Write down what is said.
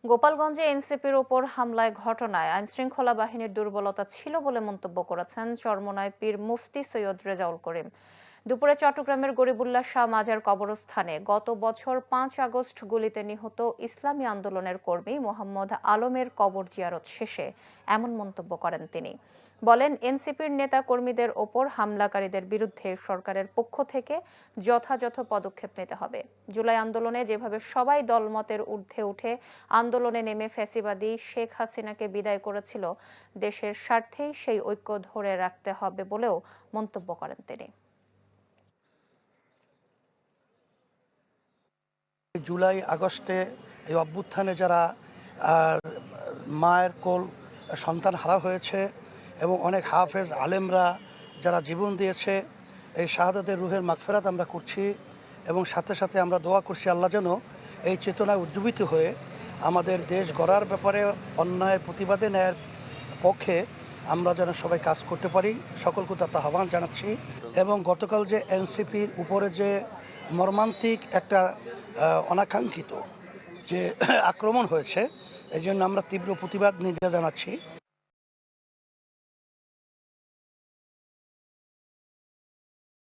গোপালগঞ্জে এনসিপির ওপর হামলায় ঘটনায় আইনশৃঙ্খলা বাহিনীর দুর্বলতা ছিল বলে মন্তব্য করেছেন চরমোনাই পীর মুফতি সৈয়দ রেজাউল করিম। দুপুরে চট্টগ্রামের গরিবুল্লাহ শাহ মাজার কবরস্থানে গত বছর ৫ আগস্ট গুলিতে নিহত ইসলামী আন্দোলনের কর্মী মোহাম্মদ আলমের কবর জিয়ারত শেষে এমন মন্তব্য করেন তিনি। বলেন, এনসিপির নেতা কর্মীদের ওপর হামলাকারীদের বিরুদ্ধে সরকারের পক্ষ থেকে যথাযথ পদক্ষেপ নিতে হবে। জুলাই আন্দোলনে যেভাবে সবাই দলমতের ঊর্ধ্বে উঠে আন্দোলনে নেমে ফ্যাসিবাদী শেখ হাসিনাকে বিদায় করেছিল, দেশের স্বার্থেই সেই ঐক্য ধরে রাখতে হবে বলেও মন্তব্য করেন তিনি। জুলাই আগস্টে এই অভ্যুত্থানে যারা মায়ের কোল সন্তান হারা হয়েছে এবং অনেক হাফেজ আলেমরা যারা জীবন দিয়েছে, এই শাহাদাতের রুহের মাগফিরাত আমরা করছি এবং সাথে সাথে আমরা দোয়া করছি আল্লাহ যেন এই চেতনায় উজ্জীবিত হয়ে আমাদের দেশ গড়ার ব্যাপারে অন্যায়ের প্রতিবাদে ন্যায়ের পক্ষে আমরা যেন সবাই কাজ করতে পারি, সকলকে তাতে আহ্বান জানাচ্ছি। এবং গতকাল যে এনসিপির উপরে যে মর্মান্তিক একটা অনাকাঙ্ক্ষিত যে আক্রমণ হয়েছে, এই জন্য আমরা তীব্র প্রতিবাদ নিন্দা জানাচ্ছি।